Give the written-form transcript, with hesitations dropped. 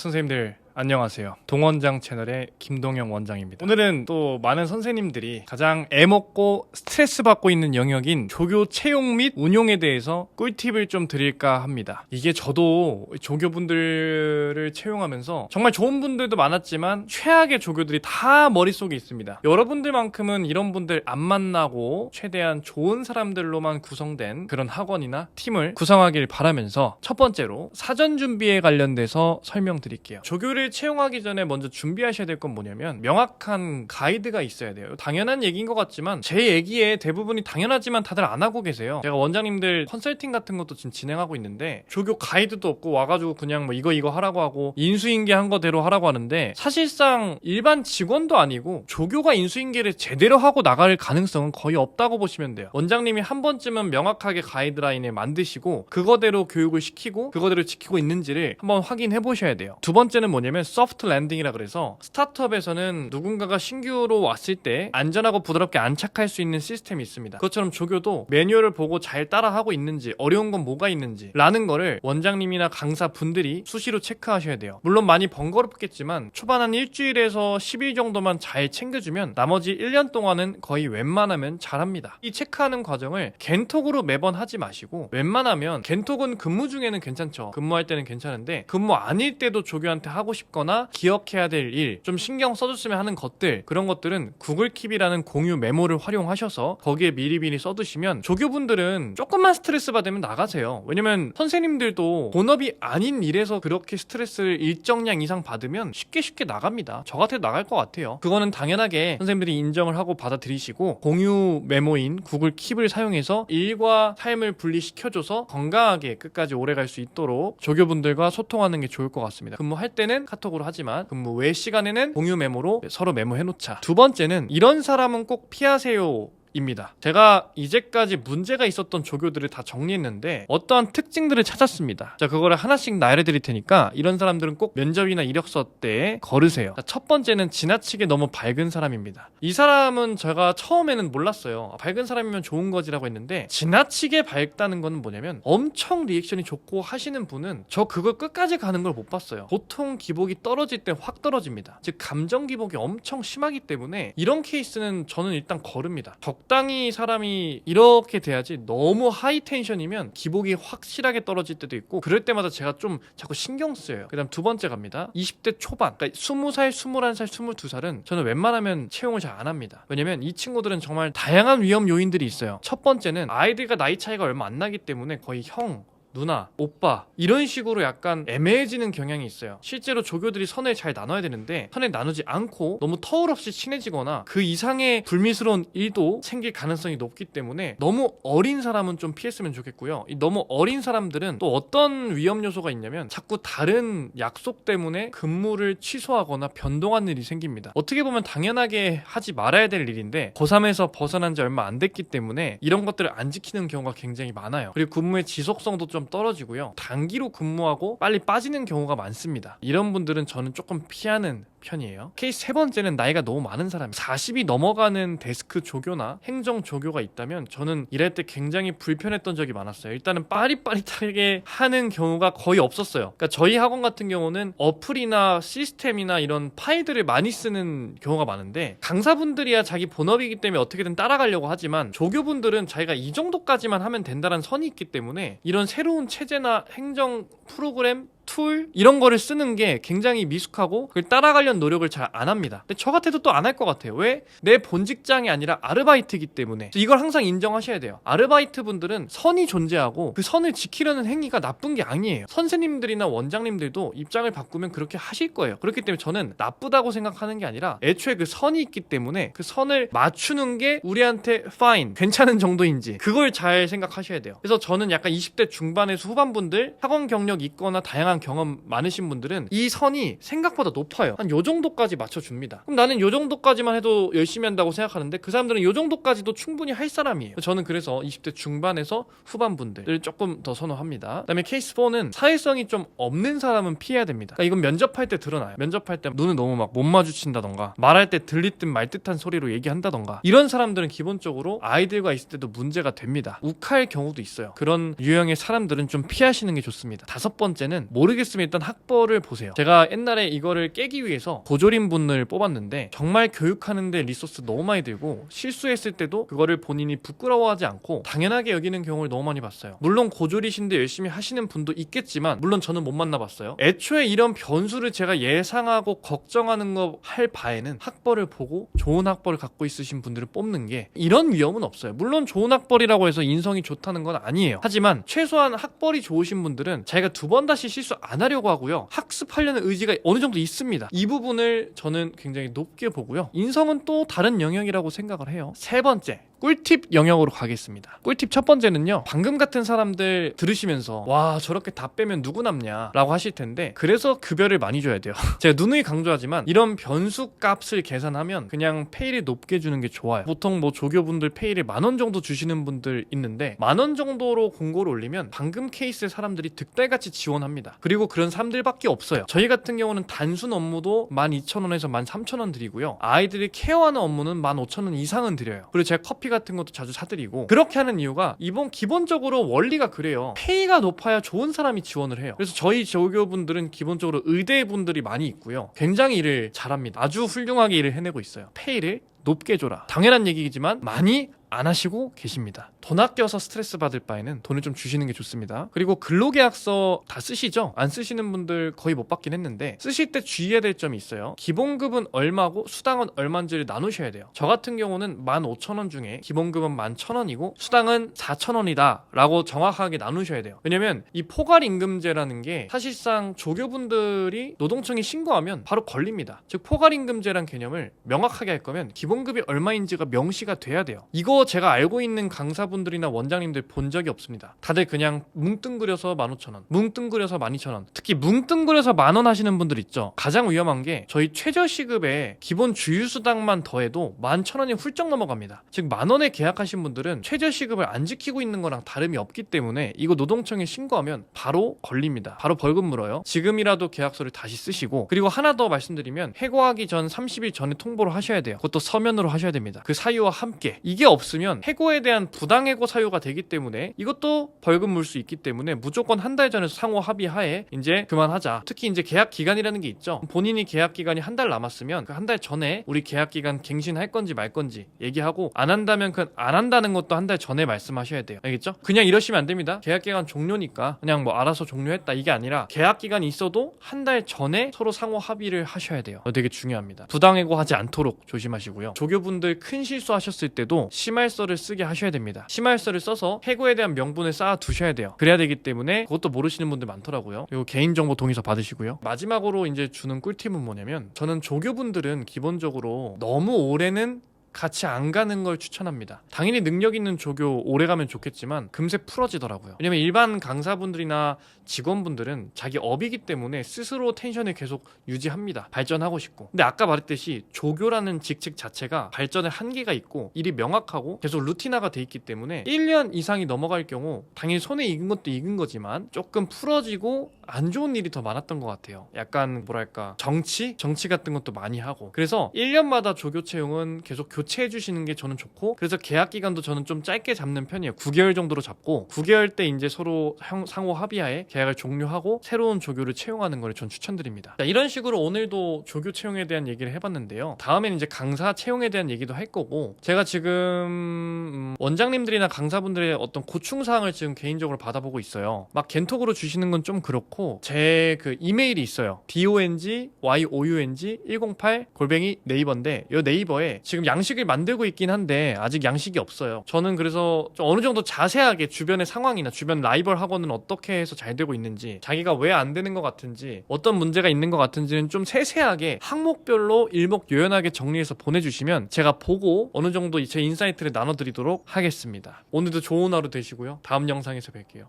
선생님들 안녕하세요. 동원장 채널의 김동영 원장입니다. 오늘은 또 많은 선생님들이 가장 애먹고 스트레스 받고 있는 영역인 조교 채용 및 운용에 대해서 꿀팁을 좀 드릴까 합니다. 이게 저도 조교분들을 채용하면서 정말 좋은 분들도 많았지만 최악의 조교들이 다 머릿속에 있습니다. 여러분들만큼은 이런 분들 안 만나고 최대한 좋은 사람들로만 구성된 그런 학원이나 팀을 구성하길 바라면서 첫 번째로 사전 준비에 관련돼서 설명드릴게요. 조교를 채용하기 전에 먼저 준비하셔야 될 건 뭐냐면 명확한 가이드가 있어야 돼요. 당연한 얘기인 것 같지만 제 얘기에 대부분이 당연하지만 다들 안 하고 계세요. 제가 원장님들 컨설팅 같은 것도 지금 진행하고 있는데 조교 가이드도 없고 와가지고 그냥 뭐 이거 하라고 하고 인수인계한 거대로 하라고 하는데 사실상 일반 직원도 아니고 조교가 인수인계를 제대로 하고 나갈 가능성은 거의 없다고 보시면 돼요. 원장님이 한 번쯤은 명확하게 가이드라인을 만드시고 그거대로 교육을 시키고 그거대로 지키고 있는지를 한번 확인해 보셔야 돼요. 두 번째는 뭐냐면 소프트 랜딩이라 그래서 스타트업에서는 누군가가 신규로 왔을 때 안전하고 부드럽게 안착할 수 있는 시스템이 있습니다. 그것처럼 조교도 매뉴얼을 보고 잘 따라하고 있는지 어려운 건 뭐가 있는지 라는 거를 원장님이나 강사분들이 수시로 체크하셔야 돼요. 물론 많이 번거롭겠지만 초반 한 일주일에서 10일 정도만 잘 챙겨주면 나머지 1년 동안은 거의 웬만하면 잘합니다. 이 체크하는 과정을 겐톡으로 매번 하지 마시고 웬만하면 겐톡은 근무 중에는 괜찮죠. 근무할 때는 괜찮은데 근무 아닐 때도 조교한테 하고 싶거나 기억해야 될 일, 좀 신경 써줬으면 하는 것들, 그런 것들은 구글 킵이라는 공유 메모를 활용하셔서 거기에 미리미리 써두시면 조교분들은 조금만 스트레스 받으면 나가세요. 왜냐면 선생님들도 본업이 아닌 일에서 그렇게 스트레스를 일정량 이상 받으면 쉽게 나갑니다. 저 같아도 나갈 것 같아요. 그거는 당연하게 선생님들이 인정을 하고 받아들이시고 공유 메모인 구글 킵을 사용해서 일과 삶을 분리시켜줘서 건강하게 끝까지 오래 갈 수 있도록 조교분들과 소통하는 게 좋을 것 같습니다. 근무할 때는 카톡으로 하지만 근무 외 시간에는 공유 메모로 서로 메모해놓자. 두 번째는 이런 사람은 꼭 피하세요 입니다. 제가 이제까지 문제가 있었던 조교들을 다 정리했는데 어떠한 특징들을 찾았습니다. 자, 그거를 하나씩 나열해드릴 테니까 이런 사람들은 꼭 면접이나 이력서 때 거르세요. 자, 첫 번째는 지나치게 너무 밝은 사람입니다. 이 사람은 제가 처음에는 몰랐어요. 밝은 사람이면 좋은 거지라고 했는데 지나치게 밝다는 건 뭐냐면 엄청 리액션이 좋고 하시는 분은 저 그걸 끝까지 가는 걸 못 봤어요. 보통 기복이 떨어질 때 확 떨어집니다. 즉 감정 기복이 엄청 심하기 때문에 이런 케이스는 저는 일단 거릅니다. 적당히 사람이 이렇게 돼야지 너무 하이 텐션이면 기복이 확실하게 떨어질 때도 있고 그럴 때마다 제가 좀 자꾸 신경 쓰여요. 그 다음 두 번째 갑니다. 20대 초반, 그러니까 20살, 21살, 22살은 저는 웬만하면 채용을 잘 안 합니다. 왜냐면 이 친구들은 정말 다양한 위험 요인들이 있어요. 첫 번째는 아이들과 나이 차이가 얼마 안 나기 때문에 거의 형, 누나, 오빠 이런 식으로 약간 애매해지는 경향이 있어요. 실제로 조교들이 선을 잘 나눠야 되는데 선을 나누지 않고 너무 터울없이 친해지거나 그 이상의 불미스러운 일도 생길 가능성이 높기 때문에 너무 어린 사람은 좀 피했으면 좋겠고요. 이 너무 어린 사람들은 또 어떤 위험 요소가 있냐면 자꾸 다른 약속 때문에 근무를 취소하거나 변동하는 일이 생깁니다. 어떻게 보면 당연하게 하지 말아야 될 일인데 고3에서 벗어난 지 얼마 안 됐기 때문에 이런 것들을 안 지키는 경우가 굉장히 많아요. 그리고 근무의 지속성도 좀 떨어지고요. 단기로 근무하고 빨리 빠지는 경우가 많습니다. 이런 분들은 저는 조금 피하는 편이에요. 케이스 세 번째는 나이가 너무 많은 사람, 40이 넘어가는 데스크 조교나 행정 조교가 있다면 저는 일할 때 굉장히 불편했던 적이 많았어요. 일단은 빠릿빠릿하게 하는 경우가 거의 없었어요. 그러니까 저희 학원 같은 경우는 어플이나 시스템이나 이런 파일들을 많이 쓰는 경우가 많은데 강사분들이야 자기 본업이기 때문에 어떻게든 따라가려고 하지만 조교분들은 자기가 이 정도까지만 하면 된다는 선이 있기 때문에 이런 새로운 체제나 행정 프로그램 툴 이런 거를 쓰는 게 굉장히 미숙하고 그걸 따라가려는 노력을 잘 안 합니다. 근데 저 같아도 또 안 할 것 같아요. 왜? 내 본 직장이 아니라 아르바이트이기 때문에. 이걸 항상 인정하셔야 돼요. 아르바이트 분들은 선이 존재하고 그 선을 지키려는 행위가 나쁜 게 아니에요. 선생님들이나 원장님들도 입장을 바꾸면 그렇게 하실 거예요. 그렇기 때문에 저는 나쁘다고 생각하는 게 아니라 애초에 그 선이 있기 때문에 그 선을 맞추는 게 우리한테 fine, 괜찮은 정도인지 그걸 잘 생각하셔야 돼요. 그래서 저는 약간 20대 중반에서 후반분들 학원 경력 있거나 다양한 경험 많으신 분들은 이 선이 생각보다 높아요. 한 요 정도까지 맞춰줍니다. 그럼 나는 요 정도까지만 해도 열심히 한다고 생각하는데 그 사람들은 요 정도까지도 충분히 할 사람이에요. 저는 그래서 20대 중반에서 후반분들을 조금 더 선호합니다. 그다음에 케이스 4는 사회성이 좀 없는 사람은 피해야 됩니다. 그러니까 이건 면접할 때 드러나요. 면접할 때 눈을 너무 막 못 마주친다던가 말할 때 들릴 듯 말 듯한 소리로 얘기한다던가 이런 사람들은 기본적으로 아이들과 있을 때도 문제가 됩니다. 욱할 경우도 있어요. 그런 유형의 사람들은 좀 피하시는 게 좋습니다. 다섯 번째는 모르 모르겠으면 일단 학벌을 보세요. 제가 옛날에 이거를 깨기 위해서 고졸인 분을 뽑았는데 정말 교육하는데 리소스 너무 많이 들고 실수했을 때도 그거를 본인이 부끄러워하지 않고 당연하게 여기는 경우를 너무 많이 봤어요. 물론 고졸이신데 열심히 하시는 분도 있겠지만 물론 저는 못 만나봤어요. 애초에 이런 변수를 제가 예상하고 걱정하는 거 할 바에는 학벌을 보고 좋은 학벌을 갖고 있으신 분들을 뽑는 게 이런 위험은 없어요. 물론 좋은 학벌이라고 해서 인성이 좋다는 건 아니에요. 하지만 최소한 학벌이 좋으신 분들은 자기가 두 번 다시 실수 안 하려고 하고요. 학습하려는 의지가 어느 정도 있습니다. 이 부분을 저는 굉장히 높게 보고요. 인성은 또 다른 영역이라고 생각을 해요. 세 번째, 꿀팁 영역으로 가겠습니다. 꿀팁 첫 번째는요. 방금 같은 사람들 들으시면서 와 저렇게 다 빼면 누구 남냐 라고 하실 텐데 그래서 급여를 많이 줘야 돼요. 제가 누누이 강조하지만 이런 변수 값을 계산하면 그냥 페이를 높게 주는 게 좋아요. 보통 뭐 조교분들 페이를 10,000원 정도 주시는 분들 있는데 10,000원 정도로 공고를 올리면 방금 케이스의 사람들이 득달같이 지원합니다. 그리고 그런 사람들밖에 없어요. 저희 같은 경우는 단순 업무도 12,000원에서 13,000원 드리고요. 아이들이 케어하는 업무는 15,000원 이상은 드려요. 그리고 제가 커피 같은 것도 자주 사드리고 그렇게 하는 이유가 이번 기본적으로 원리가 그래요. 페이가 높아야 좋은 사람이 지원을 해요. 그래서 저희 조교분들은 기본적으로 의대분들이 많이 있고요. 굉장히 일을 잘합니다. 아주 훌륭하게 일을 해내고 있어요. 페이를 높게 줘라. 당연한 얘기이지만 많이 안 하시고 계십니다. 돈 아껴서 스트레스 받을 바에는 돈을 좀 주시는 게 좋습니다. 그리고 근로계약서 다 쓰시죠? 안 쓰시는 분들 거의 못 받긴 했는데 쓰실 때 주의해야 될 점이 있어요. 기본급은 얼마고 수당은 얼마인지를 나누셔야 돼요. 저 같은 경우는 15,000원 중에 기본급은 11,000원이고 수당은 4,000원이다 라고 정확하게 나누셔야 돼요. 왜냐면 이 포괄임금제라는 게 사실상 조교분들이 노동청에 신고하면 바로 걸립니다. 즉 포괄임금제란 개념을 명확하게 할 거면 기본급이 얼마인지가 명시가 돼야 돼요. 이거 제가 알고 있는 강사분들이나 원장님들 본 적이 없습니다. 다들 그냥 뭉뚱그려서 15,000원, 뭉뚱그려서 12,000원. 특히 뭉뚱그려서 10,000원 하시는 분들 있죠. 가장 위험한 게 저희 최저시급에 기본 주휴수당만 더해도 11,000원이 훌쩍 넘어갑니다. 즉 10,000원에 계약하신 분들은 최저시급을 안 지키고 있는 거랑 다름이 없기 때문에 이거 노동청에 신고하면 바로 걸립니다. 바로 벌금 물어요. 지금이라도 계약서를 다시 쓰시고 그리고 하나 더 말씀드리면 해고하기 전 30일 전에 통보를 하셔야 돼요. 그것도 서면으로 하셔야 됩니다. 그 사유와 함께. 이게 없으면 해고에 대한 부당해고 사유가 되기 때문에 이것도 벌금 물 수 있기 때문에 무조건 한 달 전에 상호 합의하에 이제 그만하자. 특히 이제 계약 기간이라는 게 있죠. 본인이 계약 기간이 한 달 남았으면 그 한 달 전에 우리 계약 기간 갱신할 건지 말 건지 얘기하고 안 한다면 그 안 한다는 것도 한 달 전에 말씀하셔야 돼요. 알겠죠? 그냥 이러시면 안 됩니다. 계약 기간 종료니까 그냥 뭐 알아서 종료했다 이게 아니라 계약 기간이 있어도 한 달 전에 서로 상호 합의를 하셔야 돼요. 되게 중요합니다. 부당해고 하지 않도록 조심하시고요. 조교분들 큰 실수하셨을 때도 심할서를 쓰게 하셔야 됩니다. 심할서를 써서 해고에 대한 명분을 쌓아 두셔야 돼요. 그래야 되기 때문에 그것도 모르시는 분들 많더라고요. 그리고 개인정보 동의서 받으시고요. 마지막으로 이제 주는 꿀팁은 뭐냐면 저는 조교분들은 기본적으로 너무 오래는 같이 안 가는 걸 추천합니다. 당연히 능력 있는 조교 오래 가면 좋겠지만 금세 풀어지더라고요. 왜냐면 일반 강사분들이나 직원분들은 자기 업이기 때문에 스스로 텐션을 계속 유지합니다. 발전하고 싶고. 근데 아까 말했듯이 조교라는 직책 자체가 발전의 한계가 있고 일이 명확하고 계속 루틴화가 돼 있기 때문에 1년 이상이 넘어갈 경우 당연히 손에 익은 것도 익은 거지만 조금 풀어지고 안 좋은 일이 더 많았던 것 같아요. 약간 뭐랄까 정치 같은 것도 많이 하고. 그래서 1년마다 조교 채용은 계속 교체해 주시는 게 저는 좋고 그래서 계약 기간도 저는 좀 짧게 잡는 편이에요. 9개월 정도로 잡고 9개월 때 이제 서로 상호 합의하에 계약을 종료하고 새로운 조교를 채용하는 걸 전 추천드립니다. 자, 이런 식으로 오늘도 조교 채용에 대한 얘기를 해봤는데요. 다음에는 이제 강사 채용에 대한 얘기도 할 거고 제가 지금 원장님들이나 강사분들의 어떤 고충사항을 지금 개인적으로 받아보고 있어요. 막 겐톡으로 주시는 건 좀 그렇고 제 그 이메일이 있어요. dongyoung108@네이버인데 이 네이버에 지금 양식을 만들고 있긴 한데 아직 양식이 없어요. 저는 그래서 좀 어느 정도 자세하게 주변의 상황이나 주변 라이벌 학원은 어떻게 해서 잘 되고 있는지 자기가 왜 안 되는 것 같은지 어떤 문제가 있는 것 같은지는 좀 세세하게 항목별로 일목요연하게 정리해서 보내주시면 제가 보고 어느 정도 제 인사이트를 나눠드리도록 하겠습니다. 오늘도 좋은 하루 되시고요. 다음 영상에서 뵐게요.